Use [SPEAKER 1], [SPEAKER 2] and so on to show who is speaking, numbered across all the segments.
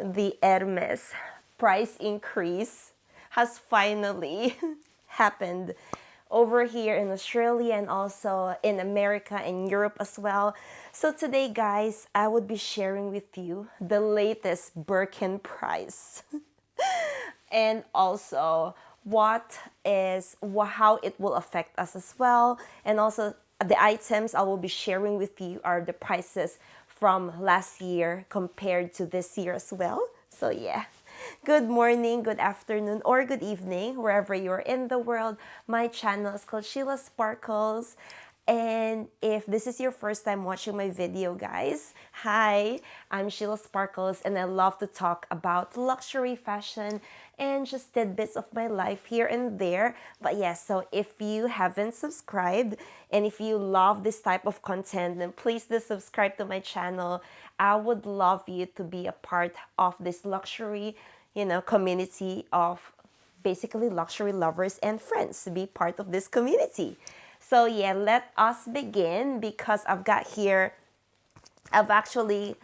[SPEAKER 1] the Hermes price increase has finally happened over here in Australia and also in America and Europe as well. So today, guys, I would be sharing with you the latest Birkin price and also how it will affect us as well, and also the items I will be sharing with you are the prices from last year compared to this year as well. So yeah, good morning, good afternoon, or good evening wherever you're in the world. My channel is called Sheila Sparkles, and if this is your first time watching my video, guys, hi, I'm Sheila Sparkles, and I love to talk about luxury fashion and just tidbits of my life here and there. But yes, so if you haven't subscribed and if you love this type of content, then please do subscribe to my channel. I would love you to be a part of this luxury, community of basically luxury lovers and friends, to be part of this community. So yeah, let us begin because I've actually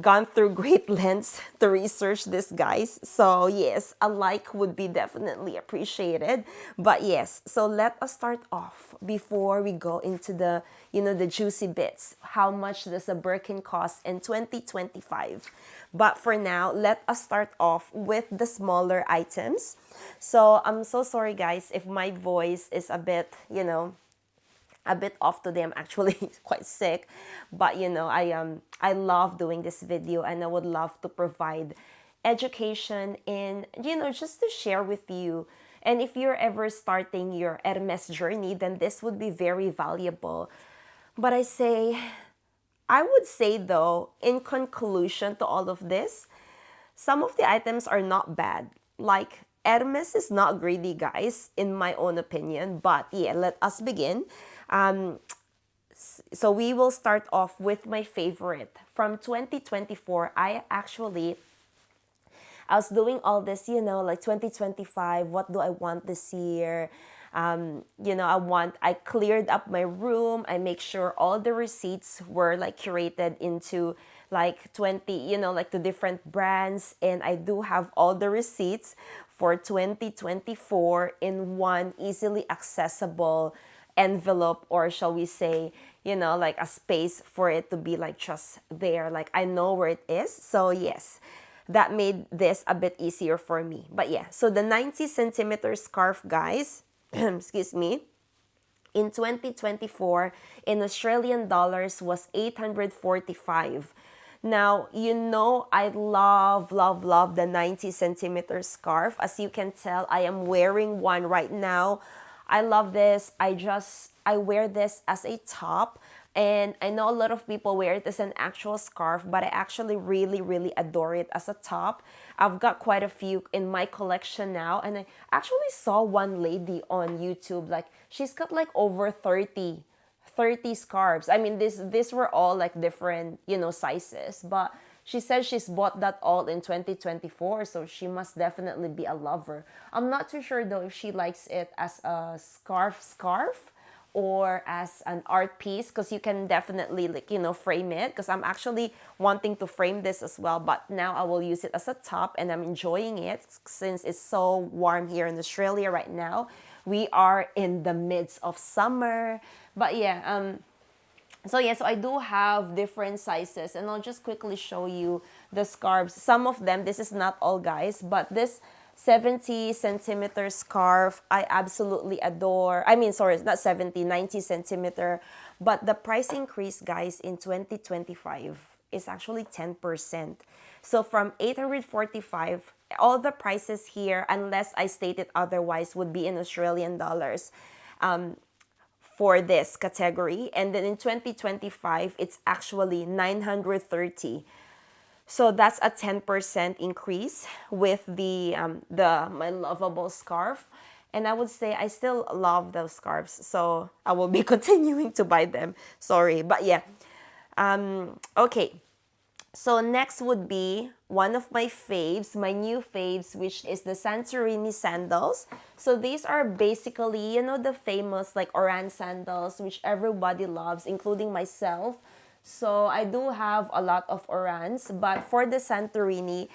[SPEAKER 1] gone through great lengths to research this, guys. So yes, a like would be definitely appreciated. But yes, so let us start off before we go into the juicy bits. How much does a Birkin cost in 2025? But for now, let us start off with the smaller items. So I'm so sorry, guys, if my voice is a bit off today. I'm actually quite sick, but I love doing this video, and I would love to provide education and just to share with you. And if you're ever starting your Hermes journey, then this would be very valuable. But I would say though, in conclusion to all of this, some of the items are not bad. Like, Hermes is not greedy, guys, in my own opinion. But yeah, let us begin. So we will start off with my favorite. From 2024, I was doing all this, like 2025, what do I want this year? I cleared up my room. I make sure all the receipts were like curated into like 20, like the different brands. And I do have all the receipts for 2024 in one easily accessible envelope, or shall we say, like a space for it to be like just there. Like, I know where it is. So yes, that made this a bit easier for me. But yeah, so the 90 centimeter scarf, guys, excuse me, in 2024 in Australian dollars was 845. Now, I love the 90 centimeter scarf. As you can tell, I am wearing one right now. I love this. I wear this as a top. And I know a lot of people wear it as an actual scarf, but I actually really, really adore it as a top. I've got quite a few in my collection now. And I actually saw one lady on YouTube, like she's got like over 30 scarves. I mean, these were all like different, sizes, but she says she's bought that all in 2024, so she must definitely be a lover. I'm not too sure though if she likes it as a scarf or as an art piece, because you can definitely frame it, because I'm actually wanting to frame this as well, but now I will use it as a top, and I'm enjoying it since it's so warm here in Australia right now. We are in the midst of summer. But yeah, so I do have different sizes, and I'll just quickly show you the scarves. Some of them, this is not all, guys, but this 70 centimeter scarf I absolutely adore. I mean, sorry, not 70, 90 centimeter. But the price increase, guys, in 2025 is actually 10%. So from 845, all the prices here, unless I stated otherwise, would be in Australian dollars. For this category, and then in 2025 it's actually 930. So that's a 10% increase with the my lovable scarf. And I would say I still love those scarves, so I will be continuing to buy them. Sorry, but yeah. Okay, so next would be one of my faves, my new faves, which is the Santorini sandals. So these are basically, the famous like orange sandals, which everybody loves, including myself. So I do have a lot of orans, but for the Santorini,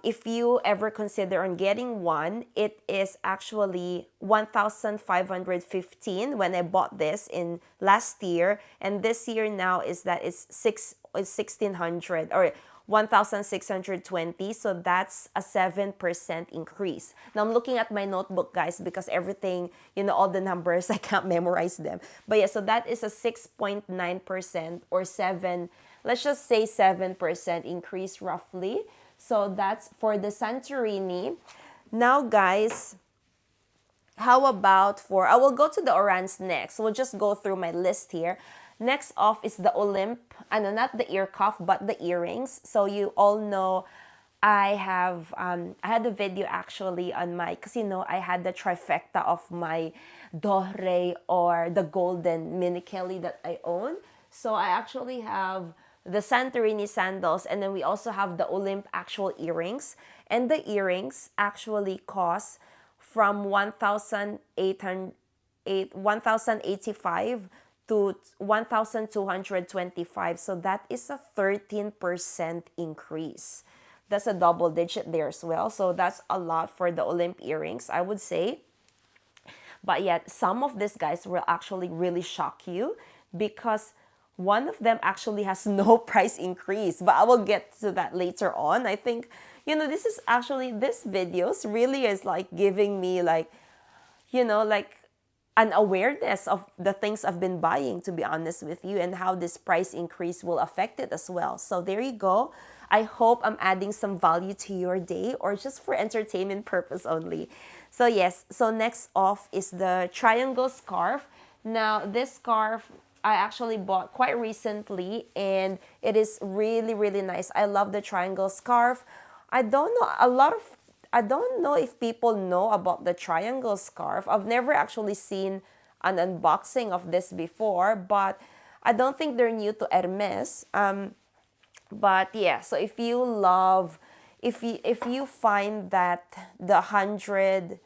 [SPEAKER 1] if you ever consider on getting one, it is actually 1,515 when I bought this in last year, and this year now is that it's 1,600 or 1,620. So that's a 7% increase. Now I'm looking at my notebook, guys, because everything, all the numbers, I can't memorize them. But yeah, so that is a 6.9% or 7, let's just say 7% increase roughly. So that's for the Santorini. Now, guys, how about I will go to the orans next. We'll just go through my list here. Next off is the Olymp, not the ear cuff, but the earrings. So you all know I had a video actually on my, because I had the trifecta of my Dohre or the golden mini Kelly that I own. So I actually have the Santorini sandals, and then we also have the Olymp actual earrings. And the earrings actually cost from 1,085 to 1,225. So that is a 13% increase. That's a double digit there as well. So that's a lot for the Olymp earrings, I would say. But yet, some of these guys will actually really shock you because one of them actually has no price increase. But I will get to that later on. I think, this is actually, this videos really is like giving me like an awareness of the things I've been buying, to be honest with you, and how this price increase will affect it as well. So there you go. I hope I'm adding some value to your day or just for entertainment purpose only. So yes, so next off is the triangle scarf. Now this scarf I actually bought quite recently and it is really, really nice. I love the triangle scarf. I don't know if people know about the triangle scarf. I've never actually seen an unboxing of this before, but I don't think they're new to Hermes. But yeah, so if you find that the 100,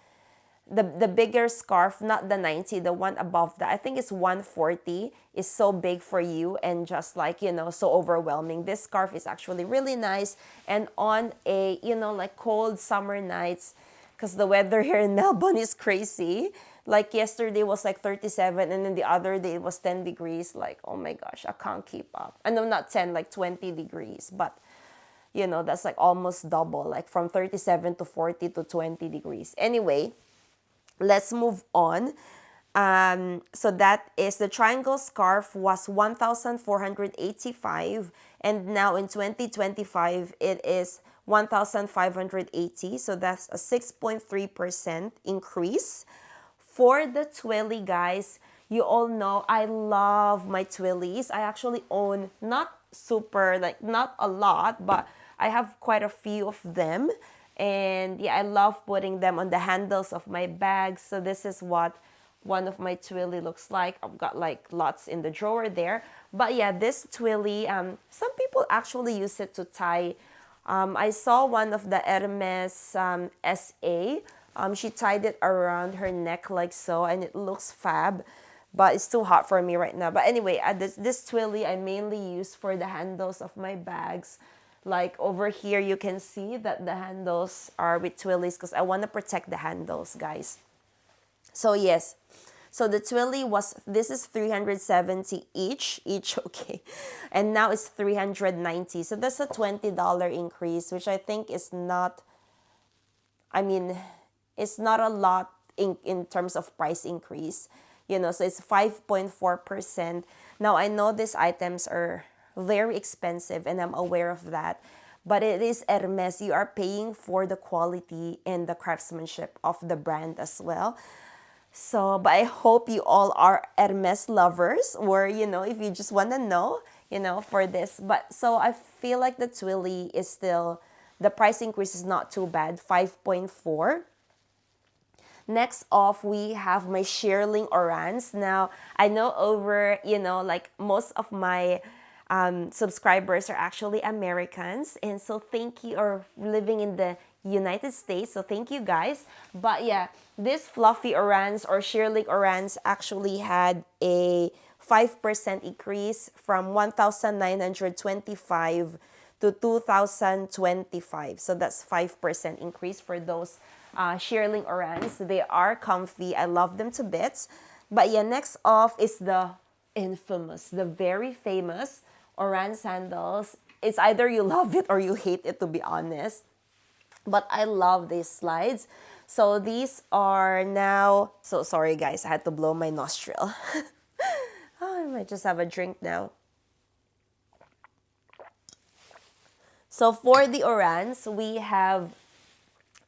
[SPEAKER 1] the bigger scarf, not the 90, the one above that, I think it's 140, is so big for you and just like, so overwhelming. This scarf is actually really nice. And on a, like cold summer nights, because the weather here in Melbourne is crazy. Like yesterday was like 37 and then the other day it was 10 degrees. Like, oh my gosh, I can't keep up. I know, not 10, like 20 degrees. But, that's like almost double, like from 37 to 40 to 20 degrees. Anyway, let's move on. So that is the triangle scarf was 1,485 and now in 2025 it is 1,580. So that's a 6.3% increase. For the Twilly, guys, you all know I love my Twillies. I actually own not a lot, but I have quite a few of them. And yeah, I love putting them on the handles of my bags. So this is what one of my Twilly looks like. I've got like lots in the drawer there. But yeah, this Twilly, some people actually use it to tie. I saw one of the Hermes SA. She tied it around her neck like so, and it looks fab. But it's too hot for me right now. But anyway, this Twilly I mainly use for the handles of my bags. Like over here, you can see that the handles are with Twillies because I want to protect the handles, guys. So yes, so the Twilly this is 370 each, okay. And now it's 390. So that's a $20 increase, which I think is not, it's not a lot in terms of price increase. So it's 5.4%. Now I know these items are very expensive and I'm aware of that, but it is Hermes. You are paying for the quality and the craftsmanship of the brand as well. So, but I hope you all are Hermes lovers, or if you just want to know, for this. But so I feel like the Twilly is still, the price increase is not too bad, 5.4. Next off, we have my shearling orans. Now, I know like most of my subscribers are actually Americans, and so thank you, or living in the United States, so thank you guys. But yeah, this fluffy orans or shearling orans actually had a 5% increase from 1,925 to 2,025. So that's 5% increase for those shearling orans. They are comfy. I love them to bits. But yeah, next off is the infamous, the very famous Oran sandals. It's either you love it or you hate it, to be honest. But I love these slides. So these are now, so sorry guys, I had to blow my nostril. Oh, I might just have a drink now. So for the Orans, we have,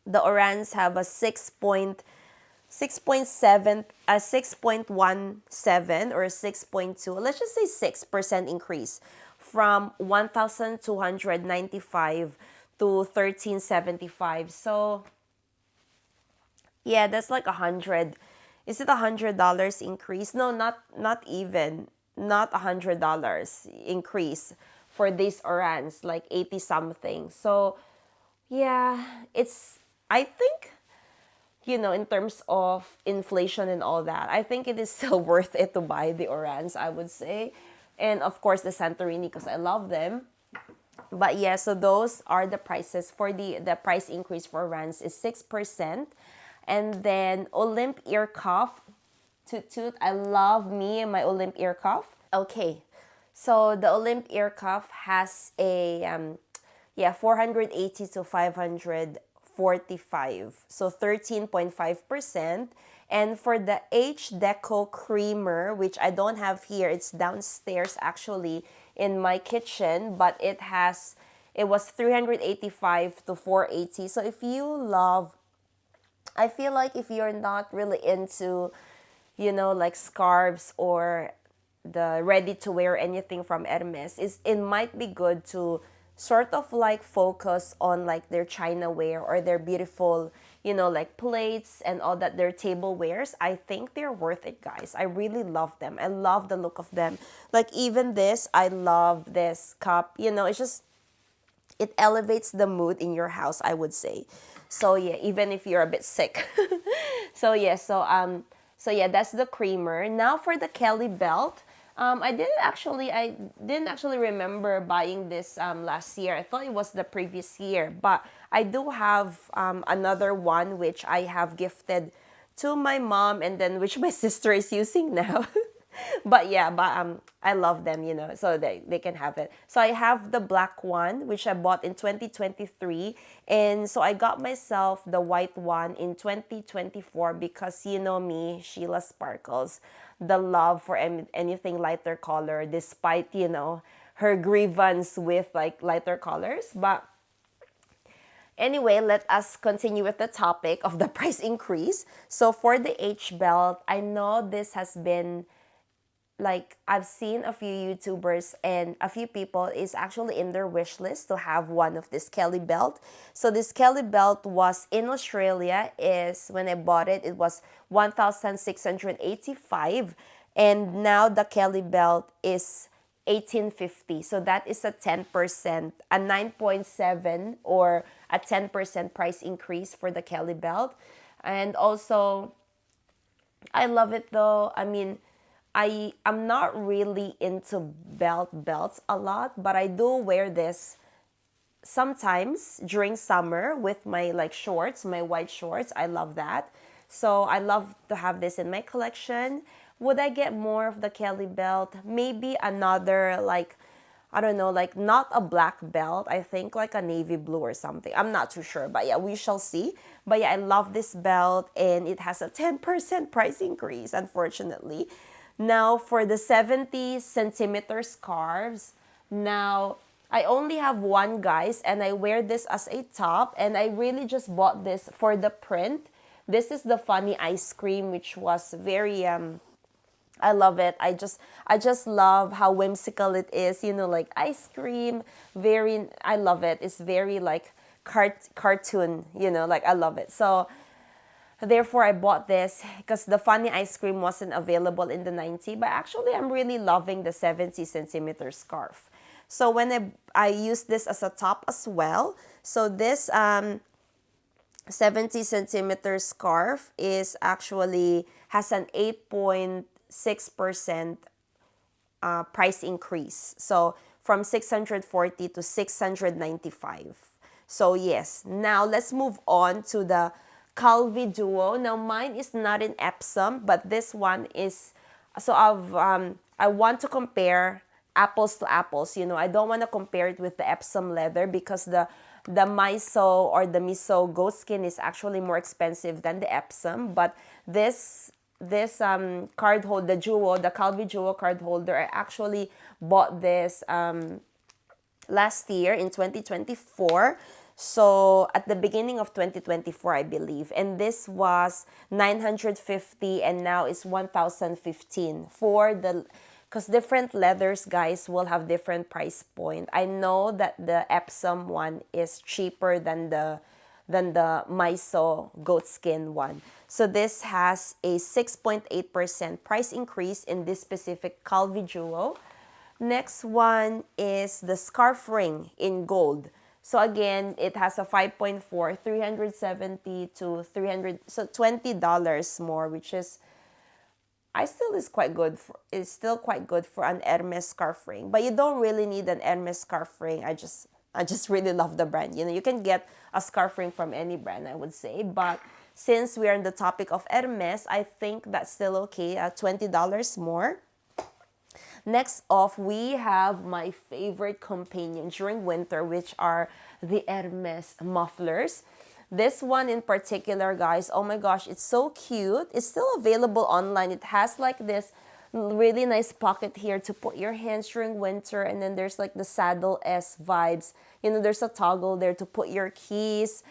[SPEAKER 1] the Orans have a 6.7, a 6.17 or a 6.2, let's just say 6% increase from 1,295 to 1375. So yeah, that's like 100. Is it $100 increase? No, not even. Not $100 increase for these Orans, like 80 something. So yeah, it's, I think, in terms of inflation and all that, I think it is still worth it to buy the Orans, I would say. And of course the Santorini, because I love them. But yeah, so those are the prices for the price increase for Orans is 6%. And then Olymp ear cuff, toot toot, I love me and my Olymp ear cuff. Okay, so the Olymp ear cuff has a 480 to 545, so 13.5%. And for the H Deco creamer, which I don't have here, it's downstairs actually in my kitchen, but it was 385 to 480. So if you love, I feel like if you're not really into, like scarves or the ready to wear anything from Hermes, it might be good to sort of like focus on like their china ware or their beautiful, like plates and all that, their tableswares. I think they're worth it, guys. I really love them. I love the look of them. Like even this, I love this cup. It's just, it elevates the mood in your house, I would say. So yeah, even if you're a bit sick. So yeah, that's the creamer. Now for the Kelly belt. I didn't actually remember buying this last year. I thought it was the previous year, but I do have another one which I have gifted to my mom, and then which my sister is using now. But I love them, so they can have it. So I have the black one, which I bought in 2023. And so I got myself the white one in 2024 because you know me, Sheila Sparkles, the love for anything lighter color, despite, her grievance with like lighter colors. But anyway, let us continue with the topic of the price increase. So for the H belt, I know this has been, like, I've seen a few YouTubers and a few people is actually in their wish list to have one of this Kelly belt. So this Kelly belt was in Australia, is when I bought it, it was 1,685, and now the Kelly belt is 1850. So that is a 10%, a 9.7 or a 10% price increase for the Kelly belt. And also, I love it though. I mean, I'm not really into belts a lot, but I do wear this sometimes during summer with my like shorts, my white shorts. I love that. So I love to have this in my collection. Would I get more of the Kelly belt? Maybe another, like, I don't know, like not a black belt. I think like a navy blue or something. I'm not too sure, but yeah, we shall see. But yeah, I love this belt and it has a 10% price increase, unfortunately. Now for the 70 centimeter scarves, now I only have one, guys, and I wear this as a top, and I really just bought this for the print. This is the funny ice cream, which was very I love it. I just love how whimsical it is, like ice cream, very, I love it. It's very like cartoon, like I love it. So therefore, I bought this because the funny ice cream wasn't available in the 90, but actually I'm really loving the 70 centimeter scarf. So when I use this as a top as well. So this 70 centimeter scarf is actually has an 8.6% price increase. So from 640 to 695. So yes, now let's move on to the Calvi Duo. Now mine is not in Epsom, but this one is, so I want to compare apples to apples. You know, I don't want to compare it with the Epsom leather because the miso or the miso goat skin is actually more expensive than the Epsom. But this card holder, the Duo, the Calvi Duo card holder, I actually bought this last year in 2024. So at the beginning of 2024, I believe. And this was 950 and now it's 1,015 for the, because different leathers, guys, will have different price point. I know that the Epsom one is cheaper than the miso goat skin one. So this has a 6.8% price increase in this specific Calvi Duo. Next one is the scarf ring in gold. So again, it has a 5.4, 370 to 300, so $20 more, which is, I still is quite good for, is still quite good for an Hermes scarf ring. But you don't really need an Hermes scarf ring. I just really love the brand. You know, you can get a scarf ring from any brand, I would say. But since we are on the topic of Hermes, I think that's still okay at $20 more. Next off, we have my favorite companion during winter, which are the Hermes mufflers. This one in particular, guys, oh my gosh, it's so cute. It's still available online. It has like this really nice pocket here to put your hands during winter, and then there's like the saddle S vibes. You know, there's a toggle there to put your keys.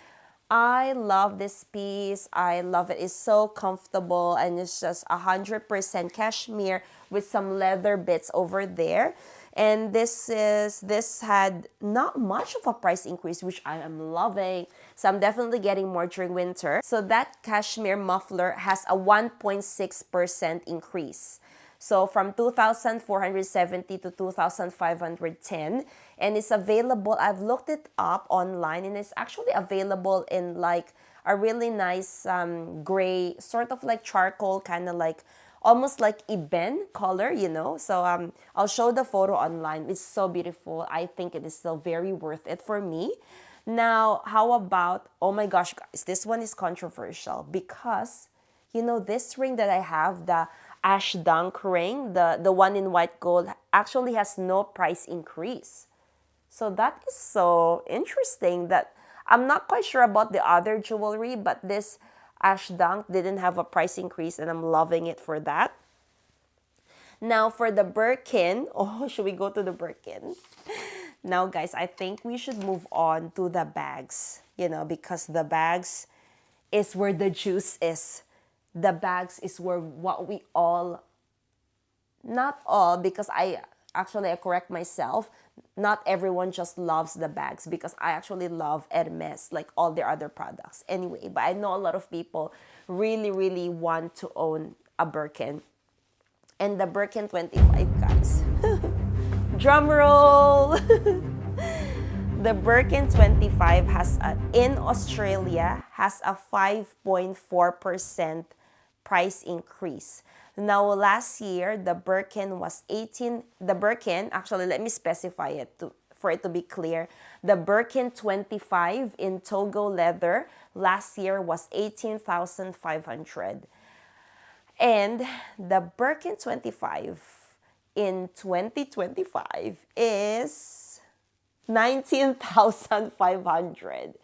[SPEAKER 1] I love this piece. I love it. It's so comfortable and it's just 100% cashmere with some leather bits over there. And this had not much of a price increase, which I am loving. So I'm definitely getting more during winter. So that cashmere muffler has a 1.6% increase. So from 2,470 to 2,510, and it's available. I've looked it up online, and it's actually available in like a really nice gray, sort of like charcoal, kind of like almost like ebony color, you know. So I'll show the photo online. It's so beautiful. I think it is still very worth it for me. Now, how about, oh my gosh, guys, this one is controversial because, you know, this ring that I have, the Ash Dunk ring, the one in white gold, actually has no price increase. So that is so interesting that I'm not quite sure about the other jewelry, but this Ash Dunk didn't have a price increase and I'm loving it for that. Now for the Birkin, oh, should we go to the Birkin? Now guys, I think we should move on to the bags, you know, because the bags is where the juice is. The bags is where what we all, not all, because I correct myself, not everyone just loves the bags, because I actually love Hermes like all their other products anyway. But I know a lot of people really want to own a Birkin. And the Birkin 25, guys. Drum roll. The Birkin 25 has in Australia has a 5.4% price increase. Now, last year, the Birkin was 18, the Birkin, actually, let me specify it for it to be clear. The Birkin 25 in Togo leather last year was 18,500. And the Birkin 25 in 2025 is 19,500.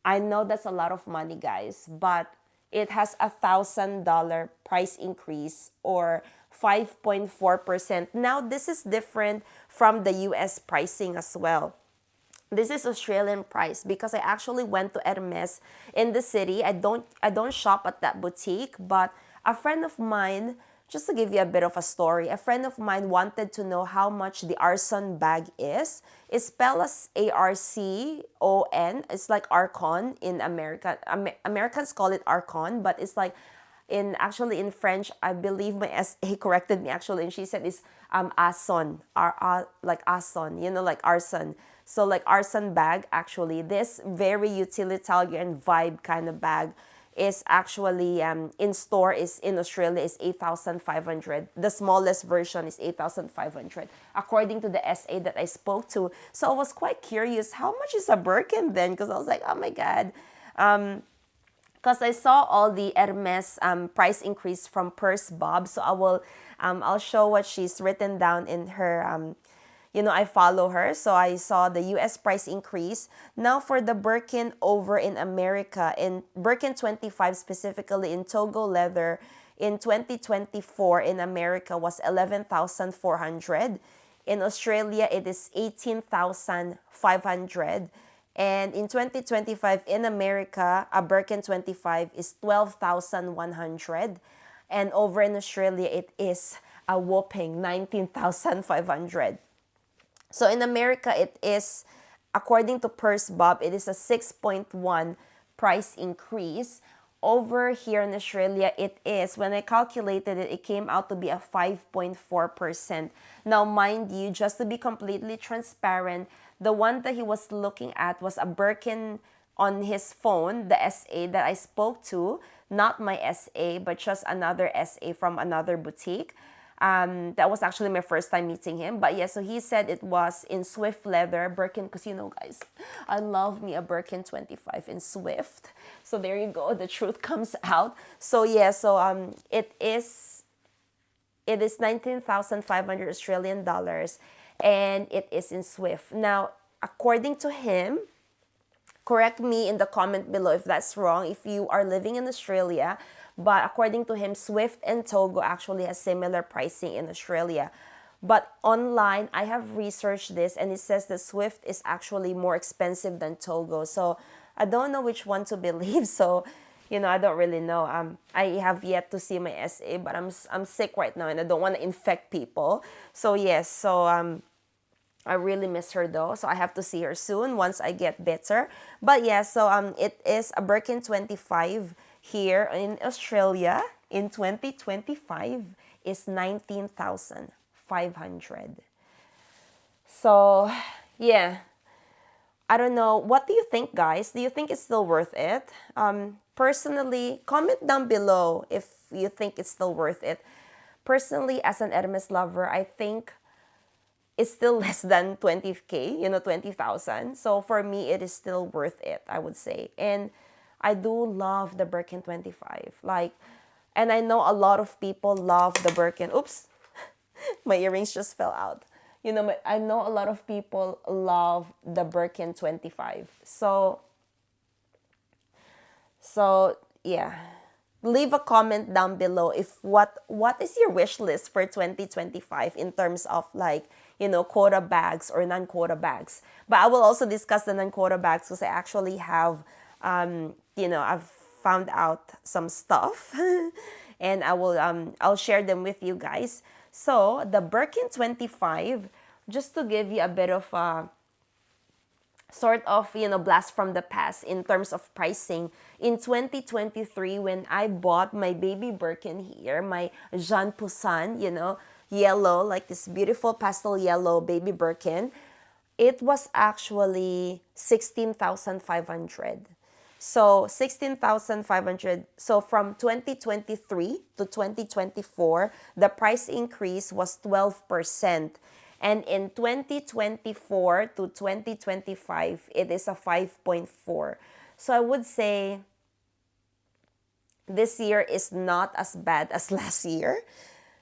[SPEAKER 1] I know that's a lot of money, guys, but it has $1,000 price increase or 5.4%. Now, this is different from the US pricing as well. This is Australian price because I actually went to Hermes in the city. I don't shop at that boutique, but a friend of mine, just to give you a bit of a story, a friend of mine wanted to know how much the Arson bag is. It's spelled as Arcon. It's like Arcon in America. Americans call it Arcon, but it's like actually in French, I believe my SA corrected me actually, and she said it's Ason, like Ason, you know, like arson. So like arson bag, actually, this very utilitarian vibe kind of bag. is actually in store is in Australia is 8,500. The smallest version is 8,500 according to the SA that I spoke to. So I was quite curious, how much is a Birkin then? Because I was like, oh my God. Because I saw all the Hermes price increase from PURSEBOP. So I'll show what she's written down in her I follow her. So I saw the US price increase. Now for the Birkin over in America, in Birkin 25 specifically in Togo leather, in 2024 in America was 11,400. In Australia, it is 18,500. And in 2025 in America, a Birkin 25 is 12,100. And over in Australia, it is a whopping 19,500. So in America, it is, according to PURSEBOP, it is a 6.1 price increase. Over here in Australia, it is, when I calculated it, it came out to be a 5.4%. Now, mind you, just to be completely transparent, the one that he was looking at was a Birkin on his phone, the SA that I spoke to, not my SA, but just another SA from another boutique. That was actually my first time meeting him. But yeah, so he said it was in Swift leather, Birkin, because guys, I love me a Birkin 25 in Swift. So there you go, the truth comes out. So yeah, so it is 19,500 Australian dollars, and it is in Swift. Now, according to him, correct me in the comment below if that's wrong, if you are living in Australia, but according to him, Swift and Togo actually has similar pricing in Australia. But online, I have researched this, and it says that Swift is actually more expensive than Togo. So I don't know which one to believe. So, I don't really know. I have yet to see my SA, but I'm sick right now, and I don't want to infect people. So yes, so I really miss her though, so I have to see her soon once I get better. But yeah, so it is a Birkin 25 here in Australia in 2025 is 19,500. So yeah, I don't know. What do you think, guys? Do you think it's still worth it? Personally, comment down below if you think it's still worth it. Personally, as an Hermes lover, I think it's still less than 20K, 20,000. So for me, it is still worth it, I would say. And I do love the Birkin 25. And I know a lot of people love the Birkin. Oops, my earrings just fell out. I know a lot of people love the Birkin 25. So yeah. Leave a comment down below if what is your wish list for 2025 in terms of quota bags or non-quota bags. But I will also discuss the non-quota bags because I actually have I've found out some stuff and I'll share them with you guys. So the Birkin 25, just to give you a bit of a sort of blast from the past in terms of pricing, in 2023 when I bought my baby Birkin here, my Jean Poussin, yellow, like this beautiful pastel yellow baby Birkin, it was actually 16,500. So 16,500. So from 2023 to 2024, the price increase was 12%. And in 2024 to 2025, it is a 5.4. So I would say this year is not as bad as last year.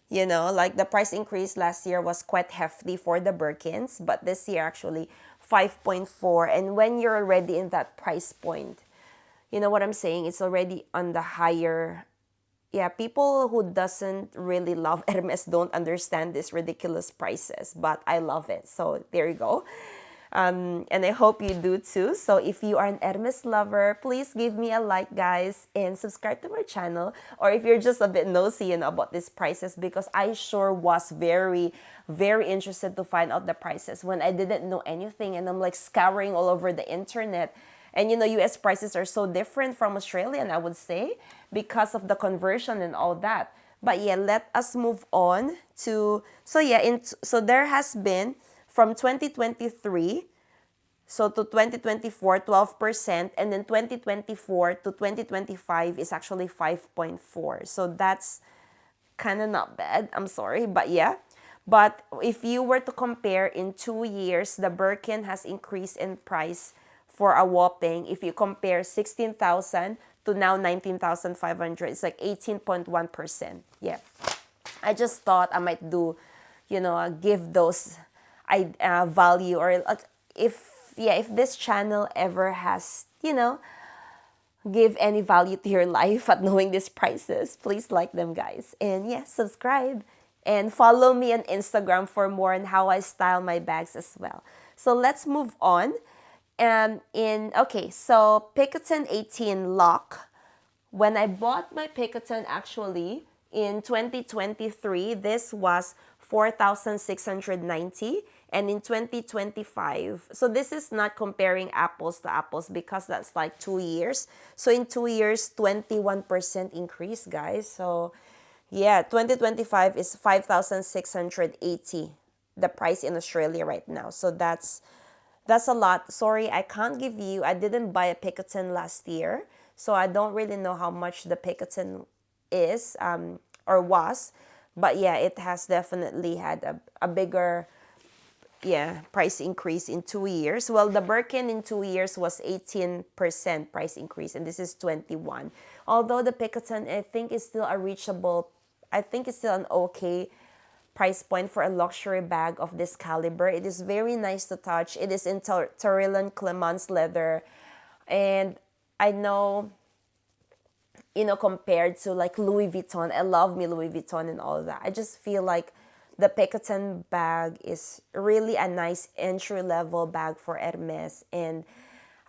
[SPEAKER 1] The price increase last year was quite hefty for the Birkins, but this year actually 5.4. And when you're already in that price point, you know what I'm saying? It's already on the higher. Yeah, people who doesn't really love Hermes don't understand these ridiculous prices, but I love it. So there you go. And I hope you do too. So if you are an Hermes lover, please give me a like, guys, and subscribe to my channel. Or if you're just a bit nosy about these prices, because I sure was very, very interested to find out the prices when I didn't know anything, and I'm scouring all over the internet. And US prices are so different from Australian, I would say, because of the conversion and all that. But yeah, let us move on to, so there has been from 2023, So to 2024, 12%, and then 2024 to 2025 is actually 5.4. So that's kind of not bad. I'm sorry, but yeah. But if you were to compare in 2 years, the Birkin has increased in price for a whopping, if you compare 16,000 to now 19,500, it's like 18.1%. Yeah. I just thought I might do, give those value, or if this channel ever has, give any value to your life at knowing these prices, please like them, guys. And yeah, subscribe and follow me on Instagram for more on how I style my bags as well. So let's move on. So Picotin 18 lock. When I bought my Picotin actually in 2023, this was 4,690, and in 2025, so this is not comparing apples to apples because that's like 2 years. So in 2 years, 21% increase, guys. So yeah, 2025 is 5,680, the price in Australia right now. So that's a lot. Sorry, I can't give you, I didn't buy a Picotin last year, so I don't really know how much the Picotin is or was. But yeah, it has definitely had a bigger price increase in 2 years. Well, the Birkin in 2 years was 18% price increase, and this is 21. Although the Picotin, I think, is still a reachable, I think it's still an okay price point for a luxury bag of this caliber. It is very nice to touch. It is in Tyrolean Clemence leather, and I know, compared to like Louis Vuitton, I love me Louis Vuitton and all of that. I just feel like the Picotin bag is really a nice entry-level bag for Hermes, and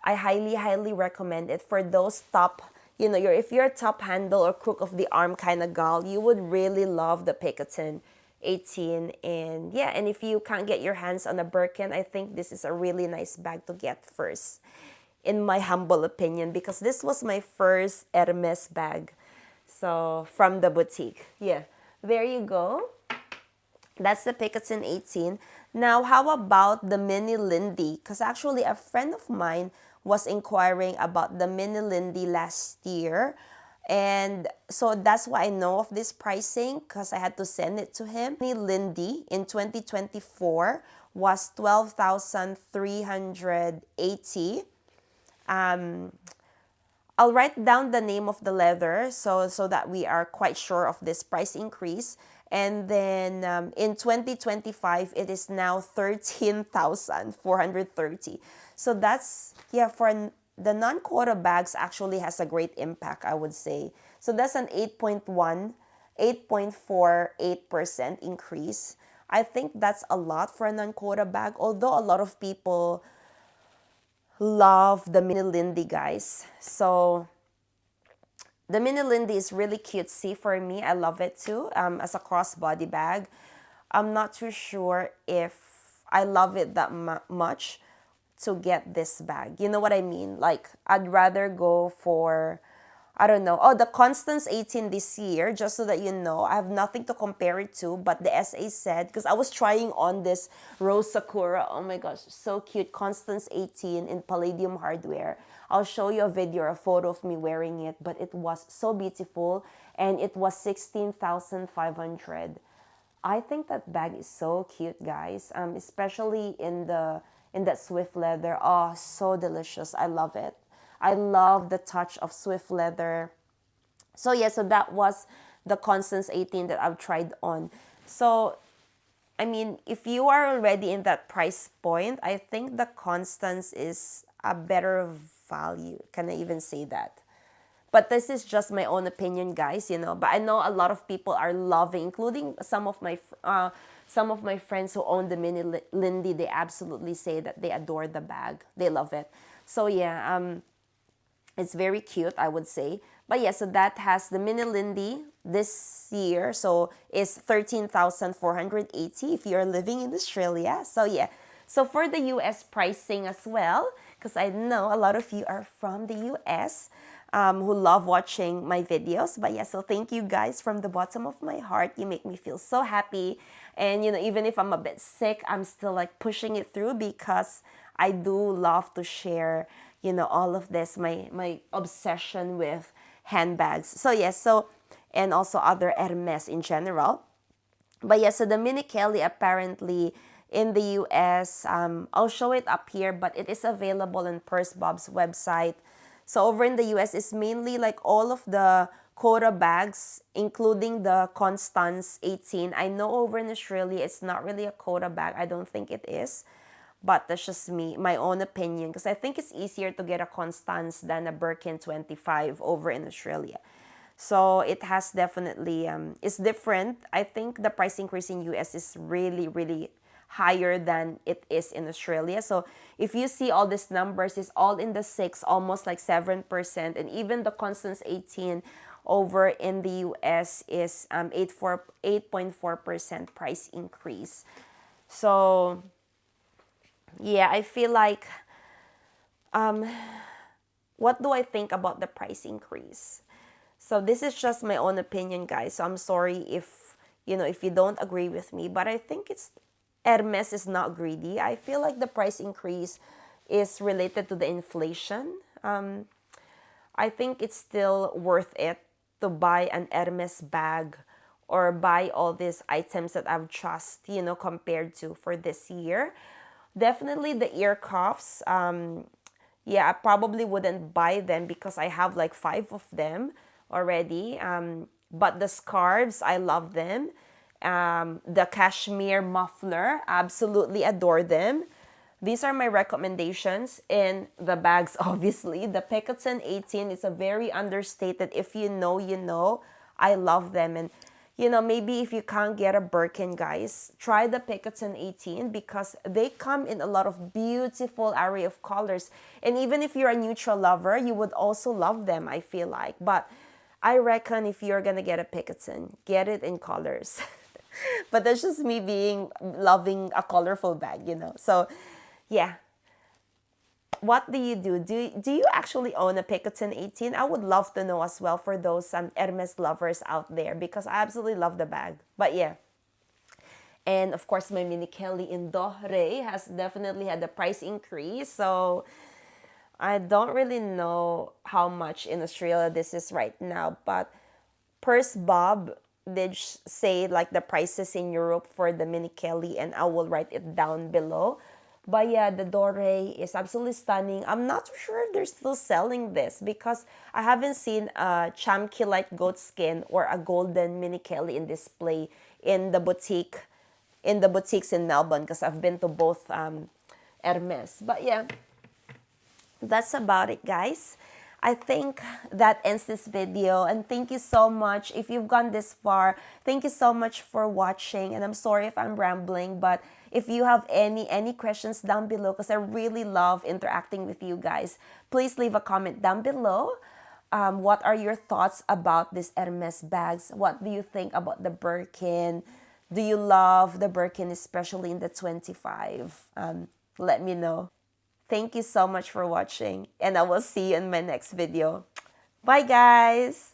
[SPEAKER 1] I highly, highly recommend it for those top, if you're a top handle or crook of the arm kind of gal, you would really love the Picotin 18. And yeah, and if you can't get your hands on a Birkin, I think this is a really nice bag to get first, in my humble opinion, because this was my first Hermes bag. So from the boutique. Yeah, there you go. That's the Picotin 18. Now, how about the mini Lindy? Because actually a friend of mine was inquiring about the mini Lindy last year. And so that's why I know of this pricing, because I had to send it to him. Mini Lindy in 2024 was 12,380. I'll write down the name of the leather so that we are quite sure of this price increase. And then in 2025, it is now 13,430. So that's, yeah, for the non-quota bags actually has a great impact, I would say. So that's an 8.48% increase. I think that's a lot for a non-quota bag, although a lot of people love the mini Lindy, guys. So the mini Lindy is really cutesy for me. I love it too, as a crossbody bag. I'm not too sure if I love it that much to get this bag. You know what I mean? Like, I'd rather go for, I don't know. Oh, the Constance 18 this year, just so that you know, I have nothing to compare it to, but the SA said, because I was trying on this Rose Sakura, oh my gosh, so cute, Constance 18 in Palladium hardware. I'll show you a video or a photo of me wearing it, but it was so beautiful, and it was 16,500. I think that bag is so cute, guys, especially in that Swift leather. Oh, so delicious. I love it. I love the touch of Swift leather. So yeah, so that was the Constance 18 that I've tried on. So, I mean, if you are already in that price point, I think the Constance is a better value. Can I even say that? But this is just my own opinion, guys, But I know a lot of people are loving, including some of my friends who own the mini Lindy. They absolutely say that they adore the bag. They love it. So yeah, it's very cute, I would say. But yeah, so that has the mini Lindy this year. So is 13,480 if you're living in Australia. So yeah. So for the US pricing as well, because I know a lot of you are from the US who love watching my videos. But yeah, so thank you guys from the bottom of my heart. You make me feel so happy. And even if I'm a bit sick, I'm still like pushing it through because I do love to share, all of this, my obsession with handbags. So yes, and also other Hermes in general. But yeah, so the Mini Kelly apparently in the US, I'll show it up here, but it is available on PURSEBOP's website. So over in the US, it's mainly like all of the Coda bags, including the Constance 18. I know over in Australia, it's not really a Coda bag. I don't think it is. But that's just my own opinion. Because I think it's easier to get a Constance than a Birkin 25 over in Australia. So it has definitely, it's different. I think the price increase in US is really, really higher than it is in Australia. So if you see all these numbers, it's all in the six, almost like 7%. And even the Constance 18 over in the US is 8.4% price increase. So yeah, I feel like, what do I think about the price increase? So this is just my own opinion, guys. So I'm sorry if, if you don't agree with me, but I think Hermes is not greedy. I feel like the price increase is related to the inflation. I think it's still worth it to buy an Hermes bag or buy all these items that I've just, compared to for this year. Definitely the ear cuffs. Yeah, I probably wouldn't buy them because I have like 5 of them already. But the scarves, I love them. The cashmere muffler, absolutely adore them. These are my recommendations. In the bags, obviously. The Picotin 18 is a very understated. If you know, you know. I love them. And, maybe if you can't get a Birkin, guys, try the Picotin 18 because they come in a lot of beautiful array of colors. And even if you're a neutral lover, you would also love them, I feel like. But I reckon if you're going to get a Picotin, get it in colors. But that's just me loving a colorful bag, So, yeah. What do you do? Do you actually own a Picotin 18? I would love to know as well for those Hermes lovers out there because I absolutely love the bag. But yeah. And of course, my Mini Kelly in Dohre has definitely had the price increase. So I don't really know how much in Australia this is right now. But PURSEBOP did say like the prices in Europe for the Mini Kelly, and I will write it down below. But yeah, the Dore is absolutely stunning. I'm not so sure if they're still selling this because I haven't seen a Chamkilite goat skin or a golden Mini Kelly in display in the boutiques in Melbourne because I've been to both Hermes. But yeah, that's about it, guys. I think that ends this video, and thank you so much if you've gone this far. Thank you so much for watching, and I'm sorry if I'm rambling, but if you have any questions down below, because I really love interacting with you guys, please leave a comment down below. What are your thoughts about these Hermes bags? What do you think about the Birkin? Do you love the Birkin, especially in the 25? Let me know. Thank you so much for watching, and I will see you in my next video. Bye, guys!